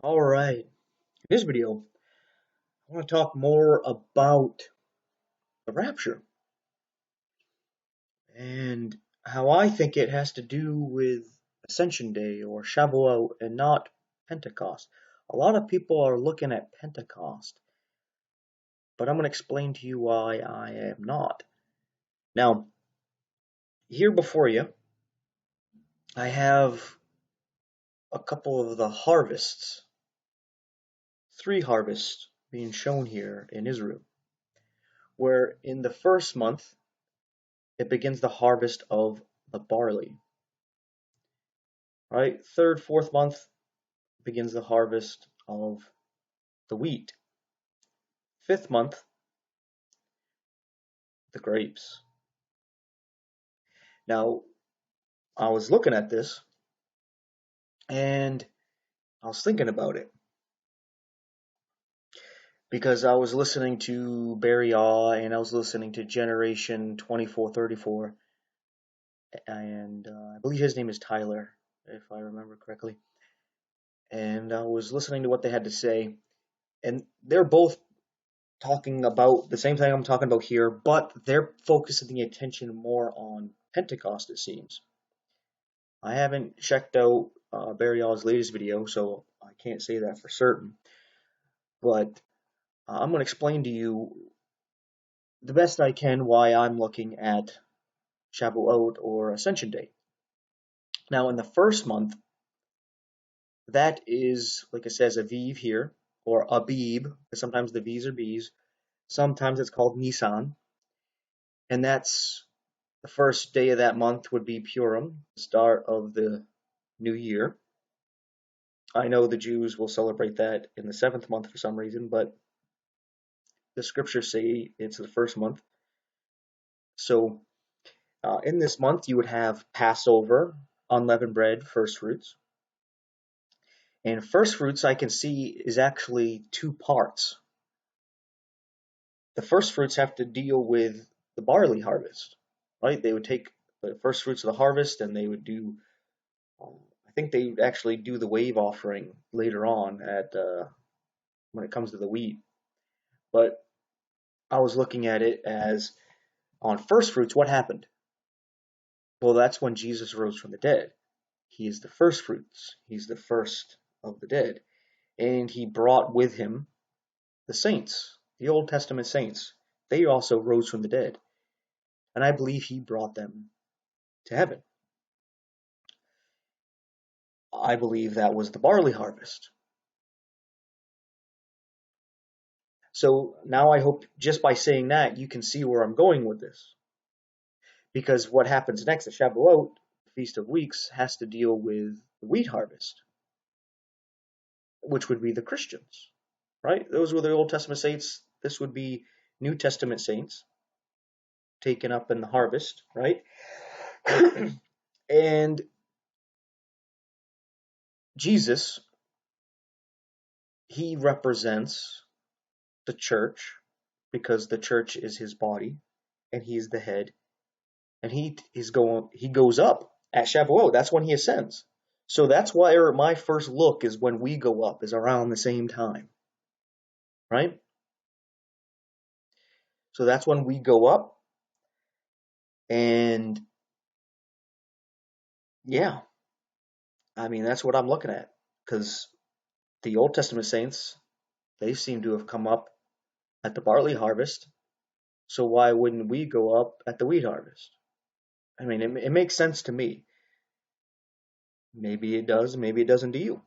Alright, in this video, I want to talk more about the rapture and how I think it has to do with Ascension Day or Shavuot and not Pentecost. A lot of people are looking at Pentecost, but I'm going to explain to you why I am not. Now, here before you, I have a couple of the harvests, 3 harvests being shown here in Israel, where in the first month, it begins the harvest of the barley. Right? Third, fourth month begins the harvest of the wheat. Fifth month, the grapes. Now, I was looking at this and I was thinking about it because I was listening to Verily and I was listening to Generation 2434, and I believe his name is Tyler, if I remember correctly. And I was listening to what they had to say, and they're both talking about the same thing I'm talking about here, but they're focusing the attention more on Pentecost, it seems. I haven't checked out Burial's latest video, so I can't say that for certain. But I'm going to explain to you the best I can why I'm looking at Shavuot or Ascension Day. Now, in the first month, that is, like it says, Aviv here, or Abib, because sometimes the V's are B's. Sometimes it's called Nisan, and that's the first day of that month would be Purim, the start of the new year. I know the Jews will celebrate that in the 7th month for some reason, but the scriptures say it's the first month. So in this month, you would have Passover, unleavened bread, first fruits. And first fruits I can see is actually 2 parts. The first fruits have to deal with the barley harvest, right? They would take the first fruits of the harvest and they would do, I think they would actually do the wave offering later on at when it comes to the wheat. But I was looking at it as on first fruits, what happened? Well, that's when Jesus rose from the dead. He is the first fruits. He's the first of the dead. And he brought with him the saints, the Old Testament saints. They also rose from the dead. And I believe he brought them to heaven. I believe that was the barley harvest. So now I hope just by saying that you can see where I'm going with this. Because what happens next at Shavuot, Feast of Weeks, has to deal with the wheat harvest, which would be the Christians, right? Those were the Old Testament saints. This would be New Testament saints taken up in the harvest, right? And Jesus, he represents the church because the church is his body and he's the head, and he goes up at Shavuot. That's when he ascends. So that's why my first look is when we go up, is around the same time, right? So that's when we go up, and yeah, I mean, that's what I'm looking at, because the Old Testament saints, they seem to have come up at the barley harvest, so why wouldn't we go up at the wheat harvest? I mean, it makes sense to me. Maybe it does, maybe it doesn't to you.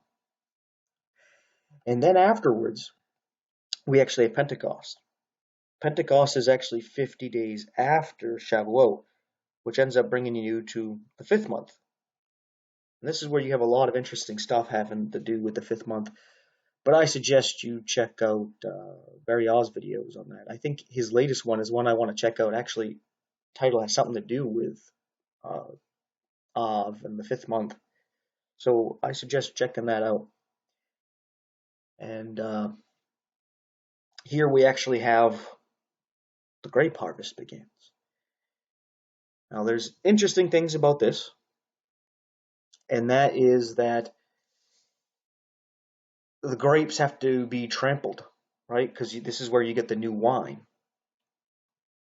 And then afterwards, we actually have Pentecost. Pentecost is actually 50 days after Shavuot, which ends up bringing you to the 5th month. And this is where you have a lot of interesting stuff having to do with the 5th month. But I suggest you check out Burial's videos on that. I think his latest one is one I want to check out. Actually, title has something to do with Av and the 5th month. So I suggest checking that out. And here we actually have the grape harvest begins. Now there's interesting things about this, and that is that the grapes have to be trampled, right? Because this is where you get the new wine.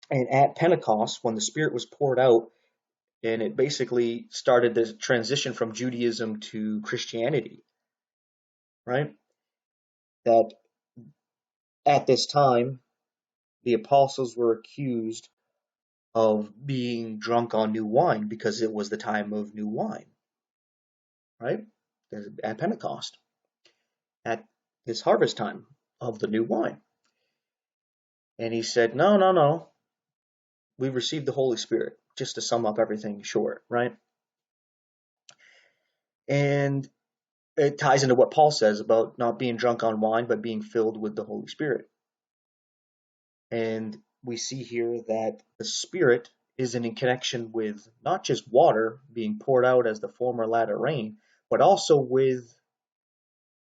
And at Pentecost, when the Spirit was poured out, and it basically started this transition from Judaism to Christianity, right? That at this time, the apostles were accused of being drunk on new wine because it was the time of new wine, right? At Pentecost, at this harvest time of the new wine. And he said, no, no, no. We received the Holy Spirit, just to sum up everything short, right? And it ties into what Paul says about not being drunk on wine, but being filled with the Holy Spirit. And we see here that the Spirit is in connection with not just water being poured out as the former latter rain, but also with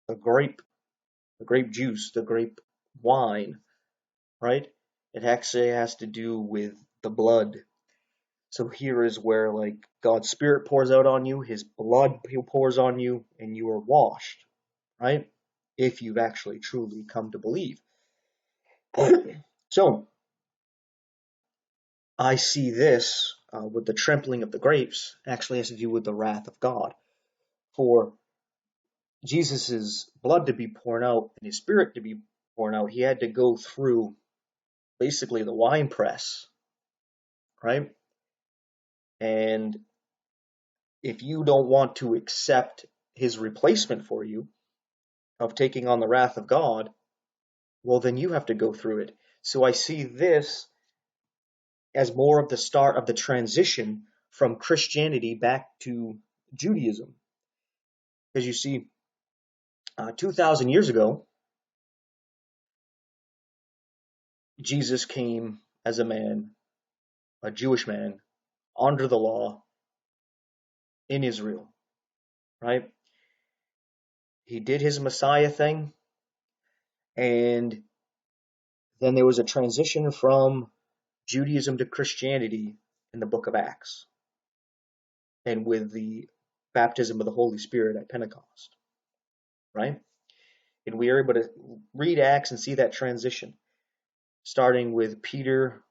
the grape juice, the grape wine, right? It actually has to do with the blood. So here is where like God's Spirit pours out on you, His blood pours on you, and you are washed, right? If you've actually truly come to believe. So I see this with the trampling of the grapes actually has to do with the wrath of God. For Jesus' blood to be poured out and His Spirit to be poured out, He had to go through basically the wine press, right? And if you don't want to accept His replacement for you of taking on the wrath of God, well, then you have to go through it. So I see this as more of the start of the transition from Christianity back to Judaism. Because you see, 2,000 years ago, Jesus came as a man, a Jewish man, under the law in Israel, right? He did his Messiah thing, and then there was a transition from Judaism to Christianity in the book of Acts, and with the baptism of the Holy Spirit at Pentecost, right? And we are able to read Acts and see that transition, starting with Peter,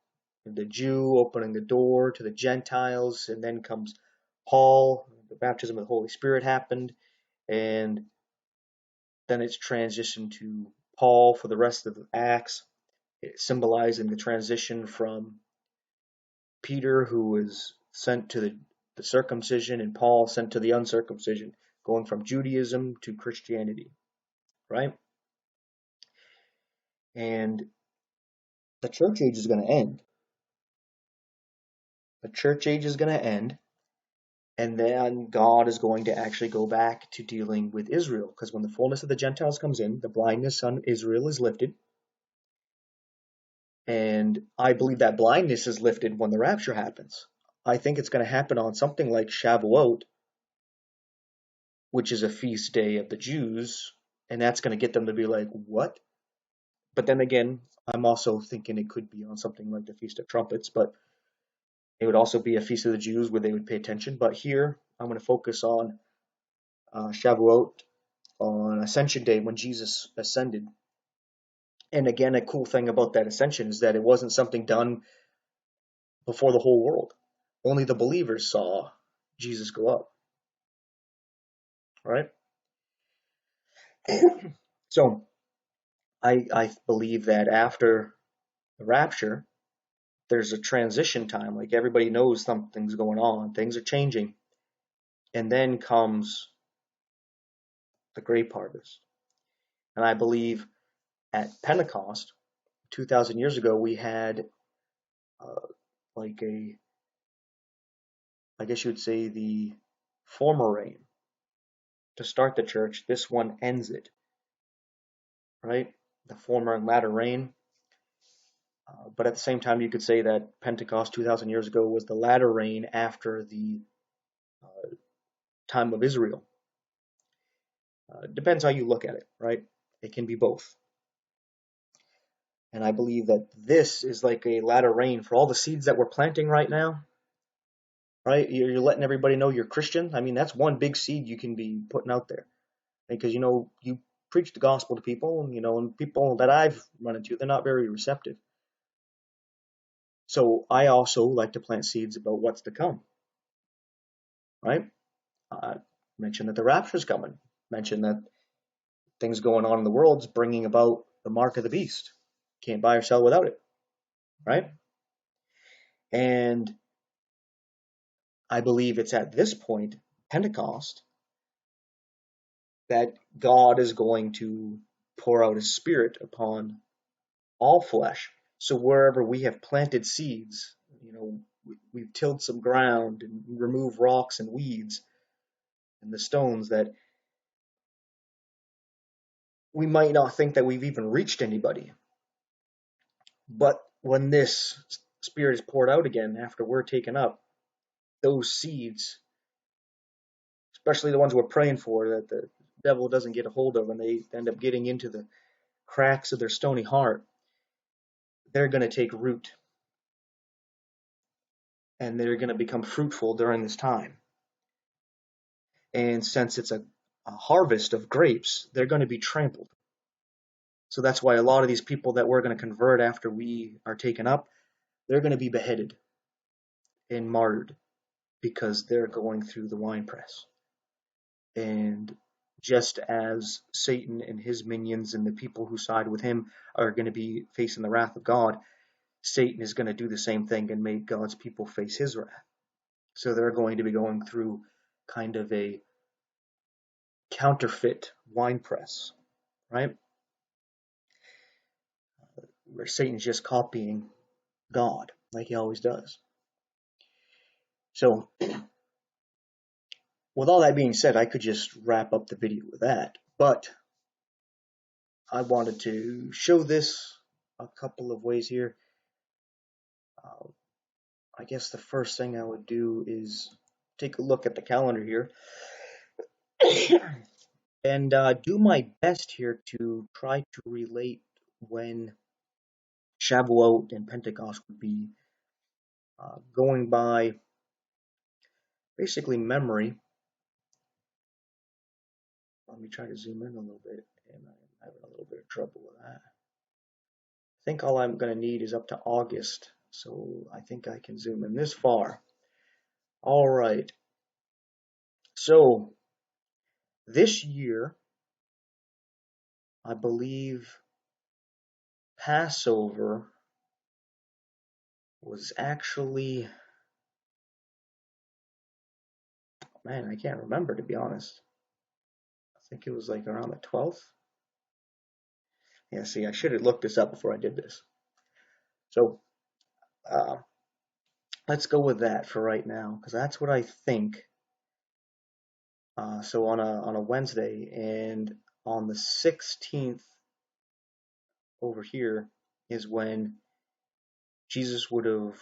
the Jew, opening the door to the Gentiles, and then comes Paul, the baptism of the Holy Spirit happened, and then it's transitioned to Paul for the rest of the Acts, symbolizing the transition from Peter, who was sent to the circumcision, and Paul sent to the uncircumcision, going from Judaism to Christianity, right? And the church age is going to end. The church age is going to end, and then God is going to actually go back to dealing with Israel, because when the fullness of the Gentiles comes in, the blindness on Israel is lifted. And I believe that blindness is lifted when the rapture happens. I think it's going to happen on something like Shavuot, which is a feast day of the Jews, and that's going to get them to be like, what? But then again, I'm also thinking it could be on something like the Feast of Trumpets, but it would also be a feast of the Jews where they would pay attention. But here, I'm going to focus on Shavuot, on Ascension Day when Jesus ascended. And again, a cool thing about that ascension is that it wasn't something done before the whole world. Only the believers saw Jesus go up. Right? So I believe that after the rapture, there's a transition time. Like everybody knows something's going on, things are changing. And then comes the grape harvest. And I believe at Pentecost, 2,000 years ago, we had like I guess you would say the former rain to start the church. This one ends it, right? The former and latter rain. But at the same time, you could say that Pentecost 2,000 years ago was the latter rain after the time of Israel. Depends how you look at it, right? It can be both. And I believe that this is like a latter rain for all the seeds that we're planting right now, right? You're letting everybody know you're Christian. I mean, that's one big seed you can be putting out there. Because, you know, preach the gospel to people, and people that I've run into, they're not very receptive. So I also like to plant seeds about what's to come, right? Mention that the rapture's coming. Mention that things going on in the world's bringing about the mark of the beast. Can't buy or sell without it, right? And I believe it's at this point, Pentecost, that God is going to pour out his Spirit upon all flesh. So wherever we have planted seeds, we've tilled some ground and removed rocks and weeds and the stones, that we might not think that we've even reached anybody. But when this Spirit is poured out again after we're taken up, those seeds, especially the ones we're praying for, that the devil doesn't get a hold of and they end up getting into the cracks of their stony heart, they're going to take root and they're going to become fruitful during this time. And since it's a harvest of grapes, they're going to be trampled. So that's why a lot of these people that we're going to convert after we are taken up, they're going to be beheaded and martyred because they're going through the winepress. And just as Satan and his minions and the people who side with him are going to be facing the wrath of God, Satan is going to do the same thing and make God's people face his wrath. So they're going to be going through kind of a counterfeit winepress, right? Where Satan's just copying God, like he always does. So, with all that being said, I could just wrap up the video with that. But I wanted to show this a couple of ways here. I guess the first thing I would do is take a look at the calendar here and do my best here to try to relate when Shavuot and Pentecost would be, going by basically memory. Let me try to zoom in a little bit, and I'm having a little bit of trouble with that. I think all I'm going to need is up to August, so I think I can zoom in this far. All right. So this year, I believe Passover was actually, man, I can't remember, to be honest. I think it was like around the 12th. Yeah, see, I should have looked this up before I did this. So let's go with that for right now, because that's what I think. So on a Wednesday, and on the 16th over here is when Jesus would have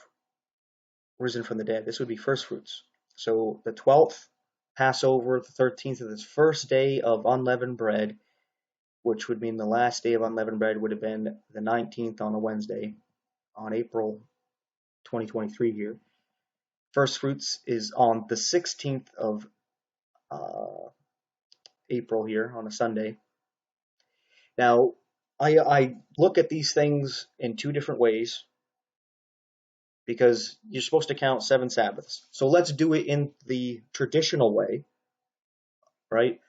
risen from the dead. This would be first fruits. So the 12th, Passover, the 13th is the first day of unleavened bread, which would mean the last day of unleavened bread would have been the 19th on a Wednesday, on April 2023 here. First fruits is on the 16th of April here on a Sunday. Now, I look at these things in two different ways because you're supposed to count 7 Sabbaths. So let's do it in the traditional way, right?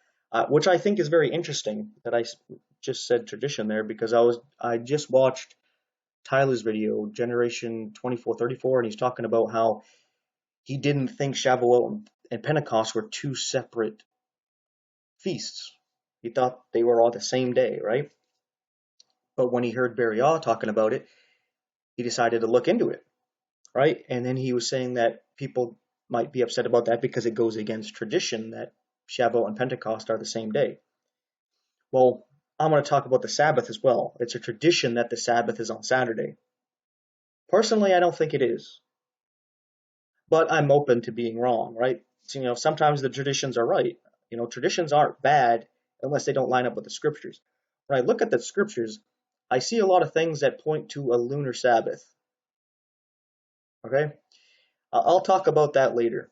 Which I think is very interesting that I just said tradition there, because I just watched Tyler's video, Generation 2434, and he's talking about how he didn't think Shavuot and Pentecost were two separate feasts. He thought they were all the same day, right? But when he heard Barry talking about it, he decided to look into it, right? And then he was saying that people might be upset about that because it goes against tradition that Shavuot and Pentecost are the same day. Well, I'm going to talk about the Sabbath as well. It's a tradition that the Sabbath is on Saturday. Personally, I don't think it is. But I'm open to being wrong, right? So, sometimes the traditions are right. Traditions aren't bad unless they don't line up with the scriptures. When I look at the scriptures, I see a lot of things that point to a lunar Sabbath. Okay? I'll talk about that later.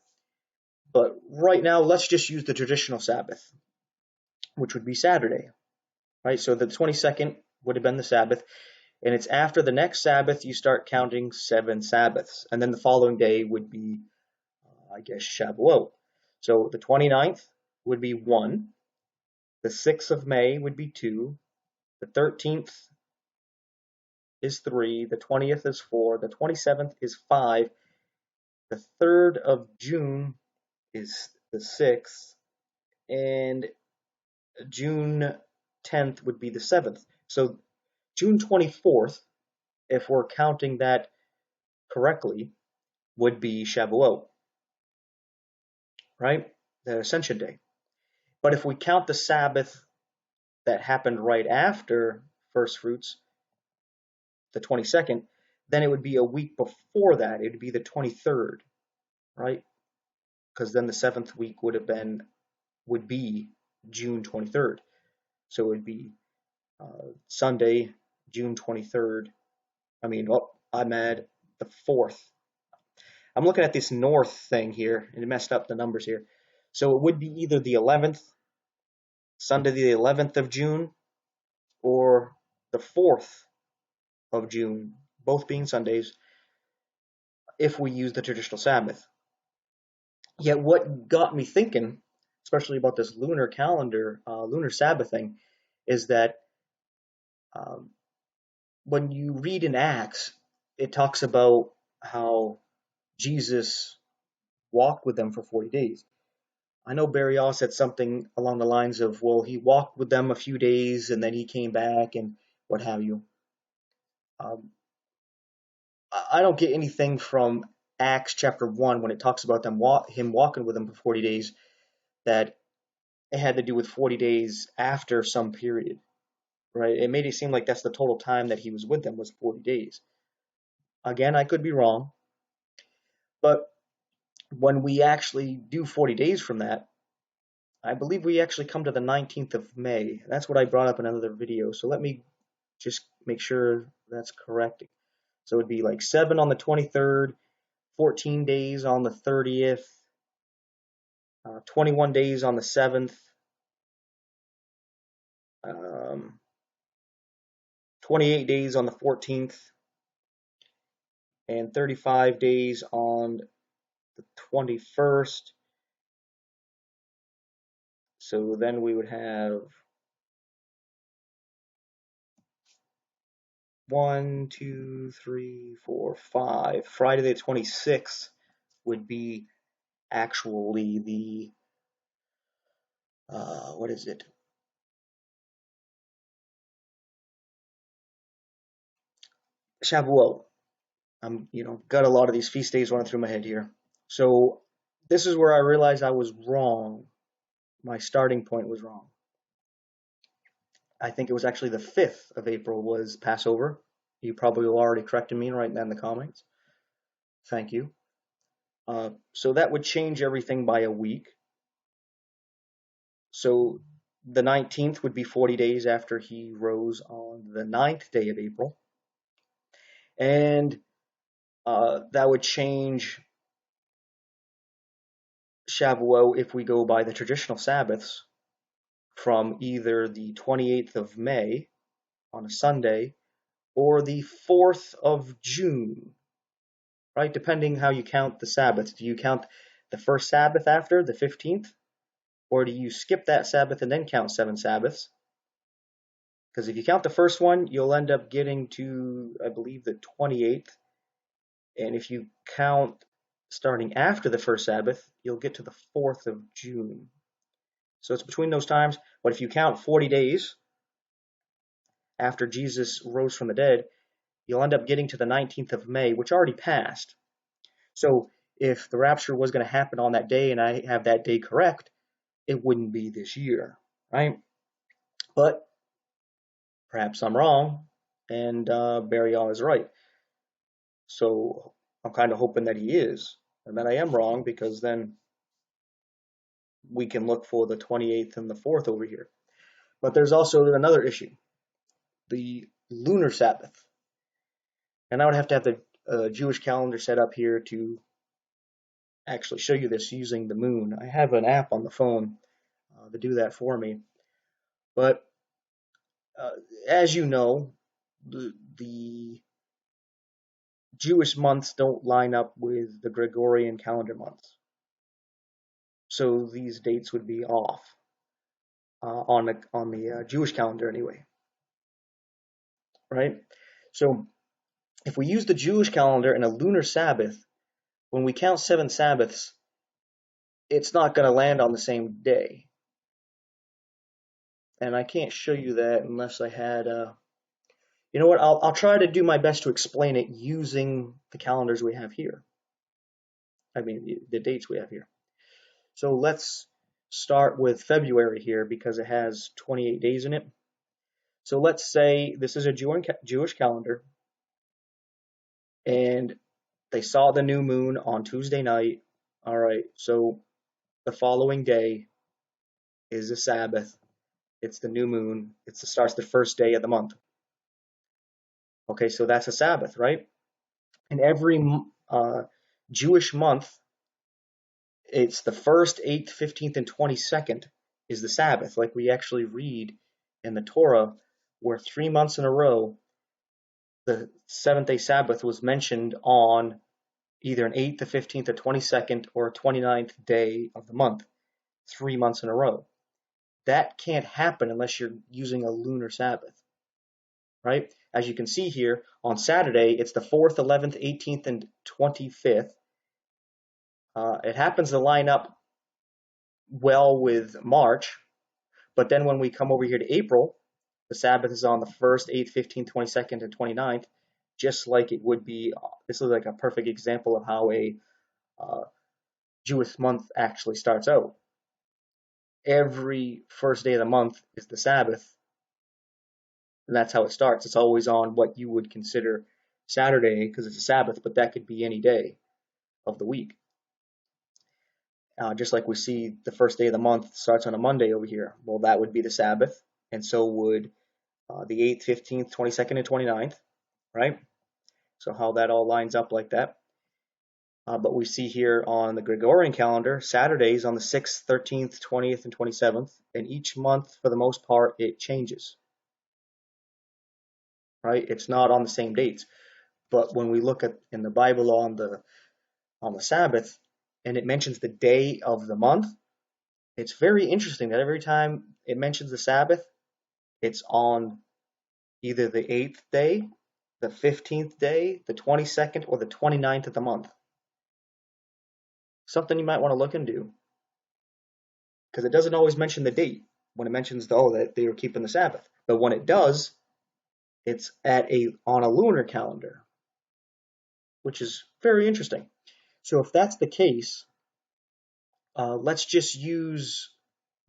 But right now, let's just use the traditional Sabbath, which would be Saturday. right? So the 22nd would have been the Sabbath, and it's after the next Sabbath you start counting 7 Sabbaths, and then the following day would be, I guess, Shavuot. So the 29th would be 1, the 6th of May would be 2, the 13th is 3, the 20th is 4, the 27th is 5, the 3rd of June is the 6th, and June 10th would be the 7th. So June 24th, if we're counting that correctly, would be Shavuot, right? The Ascension Day. But if we count the Sabbath that happened right after first fruits, the 22nd, then it would be a week before that. It would be the 23rd, right? Because then the 7th week would be June 23rd. So it would be Sunday, June 23rd. I'm at the 4th. I'm looking at this north thing here, and it messed up the numbers here. So it would be either the 11th, Sunday the 11th of June, or the 4th of June, both being Sundays, if we use the traditional Sabbath. Yet what got me thinking, especially about this lunar calendar, lunar Sabbath thing, is that um, when you read in Acts, it talks about how Jesus walked with them for 40 days. I know Barry All said something along the lines of, well, he walked with them a few days and then he came back and what have you. Um, I don't get anything from Acts chapter 1 when it talks about him walking with them for 40 days that it had to do with 40 days after some period, right? It made it seem like that's the total time that he was with them was 40 days. Again, I could be wrong, but when we actually do 40 days from that, I believe we actually come to the 19th of May. That's what I brought up in another video. So let me just make sure that's correct. So it'd be like 7 on the 23rd, 14 days on the 30th, 21 days on the 7th, 28 days on the 14th, and 35 days on the 21st. So then we would have 1, 2, 3, 4, 5. Friday the 26th would be actually the what is it? Shavuot. I'm got a lot of these feast days running through my head here. So this is where I realized I was wrong. My starting point was wrong. I think it was actually the 5th of April was Passover. You probably already corrected me right now in the comments. Thank you. So that would change everything by a week. So the 19th would be 40 days after he rose on the 9th day of April. And that would change Shavuot if we go by the traditional Sabbaths from either the 28th of May on a Sunday or the 4th of June, right? Depending how you count the Sabbaths. Do you count the first Sabbath after, the 15th? Or do you skip that Sabbath and then count 7 Sabbaths? Because if you count the first one, you'll end up getting to, I believe, the 28th. And if you count starting after the first Sabbath, you'll get to the 4th of June. So it's between those times. But if you count 40 days after Jesus rose from the dead, you'll end up getting to the 19th of May, which already passed. So if the rapture was going to happen on that day and I have that day correct, it wouldn't be this year, right? But perhaps I'm wrong, and Barry All is right. So I'm kind of hoping that he is, and that I am wrong, because then we can look for the 28th and the 4th over here. But there's also another issue, the lunar Sabbath. And I would have to have the Jewish calendar set up here to actually show you this using the moon. I have an app on the phone to do that for me. But as you know, the Jewish months don't line up with the Gregorian calendar months. So these dates would be off on the Jewish calendar anyway, right? So if we use the Jewish calendar and a lunar Sabbath, when we count 7 Sabbaths, it's not going to land on the same day. And I can't show you that unless I had you know what? I'll try to do my best to explain it using the calendars we have here. I mean, the dates we have here. So let's start with February here because it has 28 days in it. So let's say this is a Jewish calendar, and they saw the new moon on Tuesday night. All right, so the following day is a Sabbath. It's the new moon. Starts the first day of the month. Okay, so that's a Sabbath, right? And every Jewish month, it's the 1st, 8th, 15th, and 22nd is the Sabbath, like we actually read in the Torah, where 3 months in a row, the 7th-day Sabbath was mentioned on either an 8th, the 15th, the 22nd, or a 29th day of the month, 3 months in a row. That can't happen unless you're using a lunar Sabbath, right? As you can see here, on Saturday, it's the 4th, 11th, 18th, and 25th. It happens to line up well with March, but then when we come over here to April, the Sabbath is on the 1st, 8th, 15th, 22nd, and 29th, just like it would be. This is like a perfect example of how a Jewish month actually starts out. Every first day of the month is the Sabbath, and that's how it starts. It's always on what you would consider Saturday because it's a Sabbath, but that could be any day of the week. Just like we see the first day of the month starts on a Monday over here. Well, that would be the Sabbath, and so would the 8th, 15th, 22nd, and 29th, right? So how that all lines up like that. But we see here on the Gregorian calendar, Saturdays on the 6th, 13th, 20th, and 27th, and each month, for the most part, it changes, right? It's not on the same dates. But when we look at in the Bible on the Sabbath, and it mentions the day of the month, it's very interesting that every time it mentions the Sabbath, it's on either the 8th day, the 15th day, the 22nd, or the 29th of the month. Something you might want to look into, because it doesn't always mention the date when it mentions that they were keeping the Sabbath. But when it does, it's on a lunar calendar, which is very interesting. So if that's the case, let's just use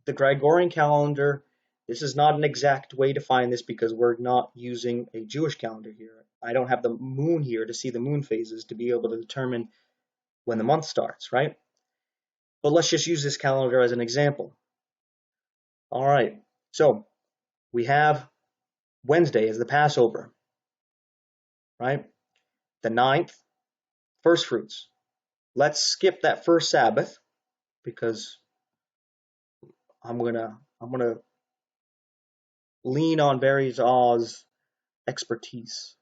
the Gregorian calendar. This is not an exact way to find this because we're not using a Jewish calendar here. I don't have the moon here to see the moon phases to be able to determine when the month starts, right? But let's just use this calendar as an example. All right, so we have Wednesday as the Passover, right? The 9th, first fruits. Let's skip that first Sabbath because I'm gonna lean on Barry Zaw's expertise.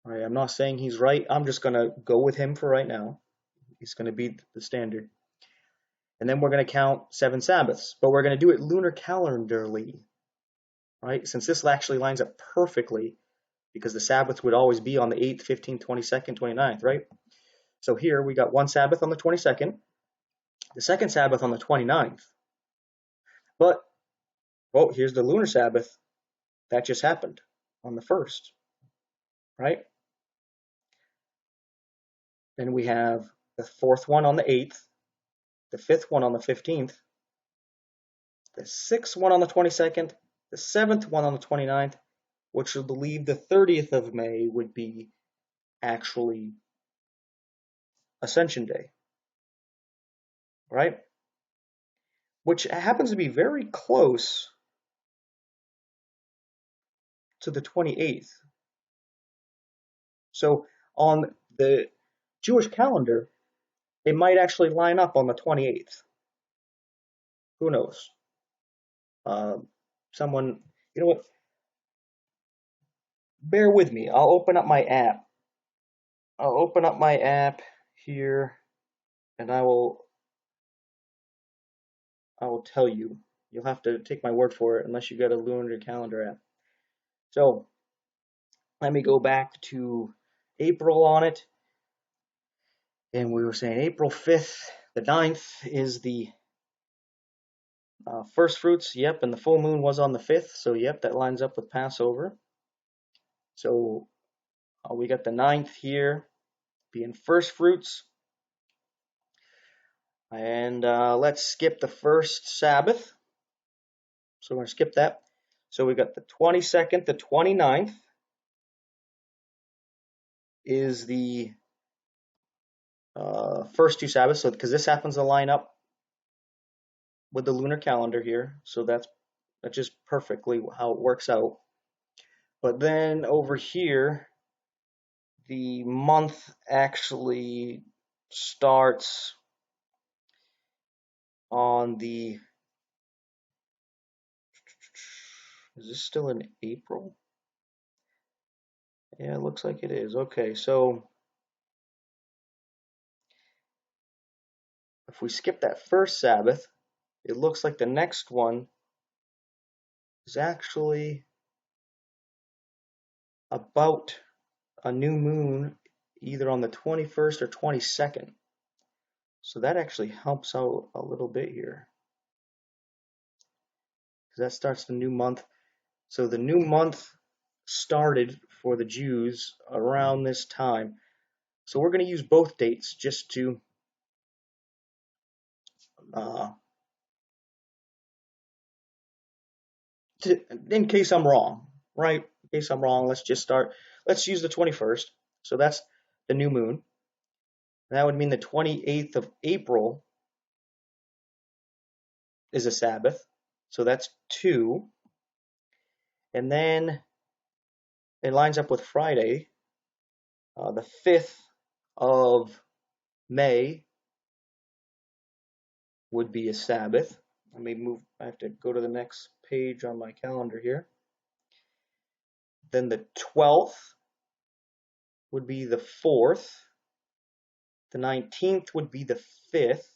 All right, I'm not saying he's right. I'm just gonna go with him for right now. He's gonna be the standard. And then we're gonna count 7 Sabbaths, but we're gonna do it lunar calendarly, right? Since this actually lines up perfectly because the Sabbath would always be on the 8th, 15th, 22nd, 29th, right? So here we got one Sabbath on the 22nd, the second Sabbath on the 29th. But, oh, here's the lunar Sabbath. That just happened on the 1st, right? Then we have the 4th one on the 8th, the 5th one on the 15th, the 6th one on the 22nd, the 7th one on the 29th, which would believe the 30th of May would be actually Ascension Day, right? Which happens to be very close to the 28th. So on the Jewish calendar, it might actually line up on the 28th. Who knows? Someone, you know what? bear with me. I'll open up my app. I'll open up my app here, and I will tell you. You'll have to take my word for it unless you got a lunar calendar app. So let me go back to April on it. And we were saying April 5th, the 9th is the first fruits. Yep, and the full moon was on the 5th. So yep, that lines up with Passover. So we got the 9th here being first fruits. And let's skip the first Sabbath. So we're going to skip that. So we got the 22nd, the 29th is the first two Sabbaths. So because this happens to line up with the lunar calendar here, so that's just perfectly how it works out. But then over here, the month actually starts on the, is this still in April? Yeah, it looks like it is. Okay, so if we skip that first Sabbath, it looks like the next one is actually about a new moon, either on the 21st or 22nd. So that actually helps out a little bit here, because that starts the new month. So the new month started for the Jews around this time. So we're going to use both dates just to, in case I'm wrong, right? In case I'm wrong, let's use the 21st. So that's the new moon. And that would mean the 28th of April is a Sabbath. So that's 2. And then it lines up with Friday, the 5th of May would be a Sabbath. I have to go to the next page on my calendar here. Then the 12th would be the 4th. The 19th would be the 5th.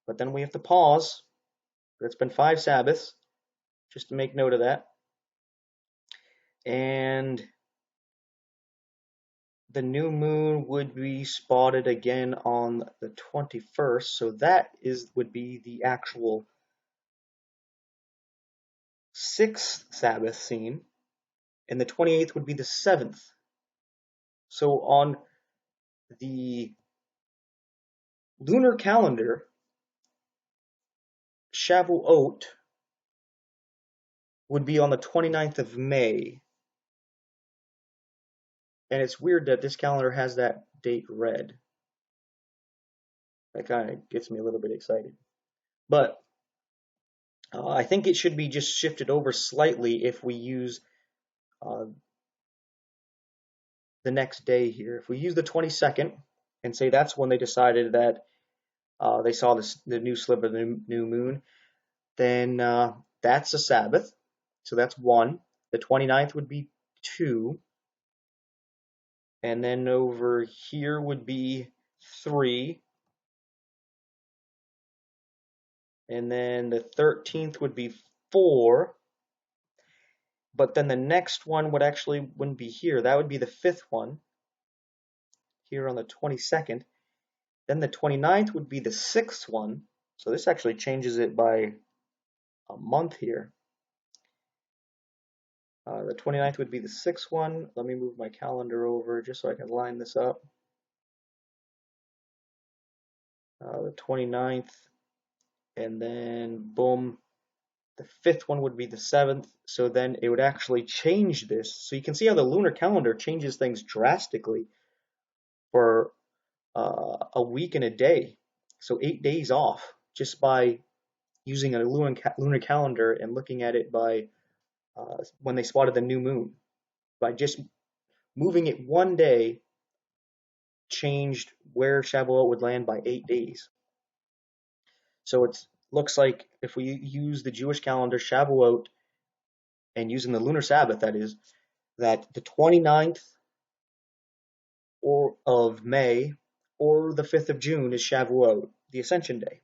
But then we have to pause. It's been 5 Sabbaths, just to make note of that. And the new moon would be spotted again on the 21st. So that would be the actual 6th Sabbath scene. And the 28th would be the 7th. So on the lunar calendar, Shavuot would be on the 29th of May. And it's weird that this calendar has that date red. That kind of gets me a little bit excited. But I think it should be just shifted over slightly if we use the next day here. If we use the 22nd and say that's when they decided that they saw the new slip of the new moon, then that's a Sabbath. So that's 1. The 29th would be 2. And then over here would be 3. And then the 13th would be 4. But then the next one wouldn't be here. That would be the 5th one here on the 22nd. Then the 29th would be the 6th one. So this actually changes it by a month here. The 29th would be the 6th one. Let me move my calendar over just so I can line this up. The 29th, and then boom, the 5th one would be the 7th. So then it would actually change this. So you can see how the lunar calendar changes things drastically for a week and a day. So 8 days off just by using a lunar calendar and looking at it by when they spotted the new moon. By just moving it one day changed where Shavuot would land by 8 days. So it looks like if we use the Jewish calendar Shavuot and using the lunar Sabbath, that is, that the 29th of May or the 5th of June is Shavuot, the Ascension Day,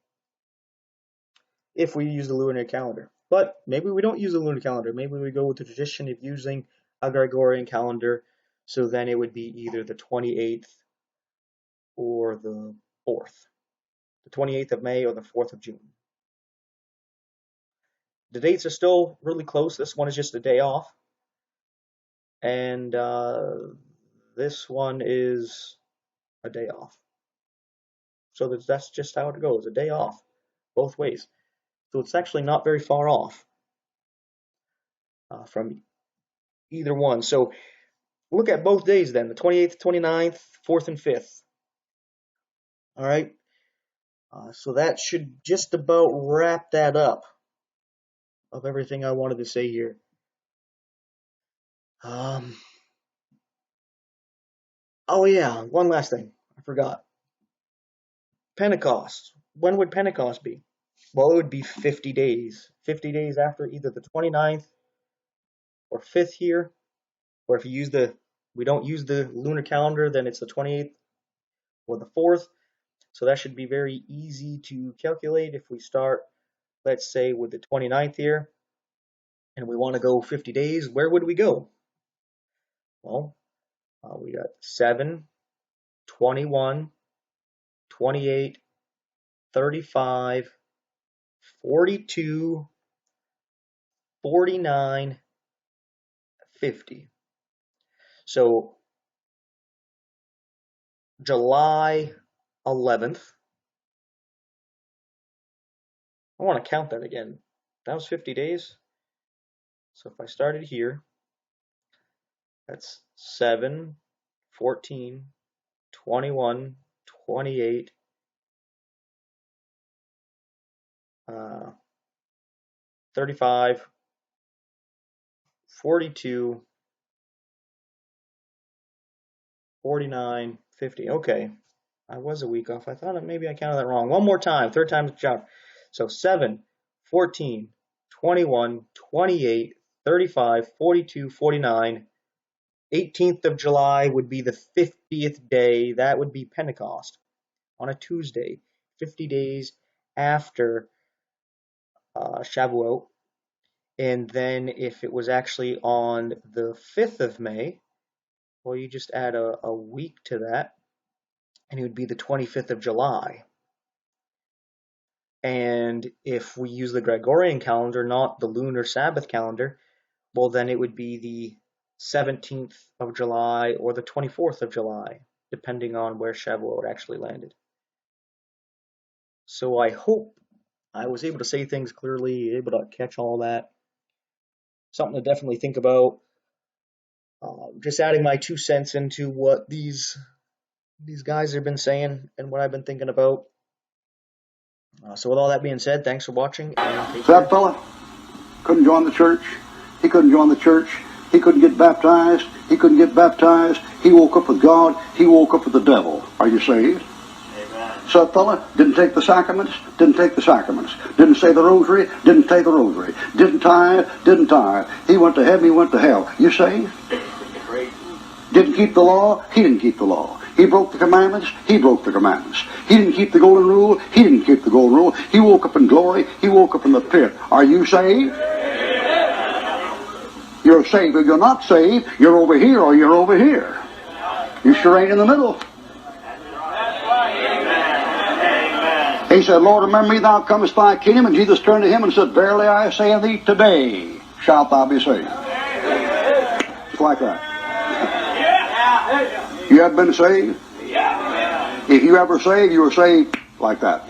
if we use the lunar calendar. But maybe we don't use the lunar calendar. Maybe we go with the tradition of using a Gregorian calendar, so then it would be either the 28th or the 4th. The 28th of May or the 4th of June. The dates are still really close. This one is just a day off. And this one is a day off. So that's just how it goes, a day off, both ways. So it's actually not very far off from either one. So look at both days then, the 28th, 29th, 4th, and 5th. All right. So that should just about wrap that up of everything I wanted to say here. Oh yeah, one last thing. I forgot. Pentecost. When would Pentecost be? Well, it would be 50 days. 50 days after either the 29th or 5th here. Or if you use we don't use the lunar calendar, then it's the 28th or the 4th. So that should be very easy to calculate. If we start, let's say, with the 29th here, and we want to go 50 days, where would we go? Well, we got 7, 21, 28, 35, 42, 49, 50. So July 11th. I want to count that again. That was 50 days. So if I started here, that's 7, 14, 21, 28, 35, 42, 49, 50. Okay, I was a week off. I thought maybe I counted that wrong. One more time, third time's the charm. So 7, 14, 21, 28, 35, 42, 49. 18th of July would be the 50th day. That would be Pentecost on a Tuesday, 50 days after Shavuot. And then if it was actually on the 5th of May, well, you just add a week to that, and it would be the 25th of July. And if we use the Gregorian calendar, not the lunar Sabbath calendar, well, then it would be the 17th of July or the 24th of July, depending on where Shavuot actually landed. So I hope I was able to say things clearly, able to catch all that. Something to definitely think about. Just adding my 2 cents into what these guys have been saying and what I've been thinking about. So with all that being said, thanks for watching. And take care. That fella couldn't join the church. He couldn't join the church. He couldn't get baptized. He couldn't get baptized. He woke up with God. He woke up with the devil. Are you saved? Amen. So that fella didn't take the sacraments. Didn't take the sacraments. Didn't say the rosary. Didn't say the rosary. Didn't tithe. Didn't tithe. He went to heaven. He went to hell. You saved? Great. Didn't keep the law. He didn't keep the law. He broke the commandments. He broke the commandments. He didn't keep the golden rule. He didn't keep the golden rule. He woke up in glory. He woke up in the pit. Are you saved? You're saved. If you're not saved, you're over here or you're over here. You sure ain't in the middle. He said, Lord, remember me, thou comest thy kingdom. And Jesus turned to him and said, Verily I say unto thee, today shalt thou be saved. Just like that. You have been saved? If you ever saved, you were saved like that.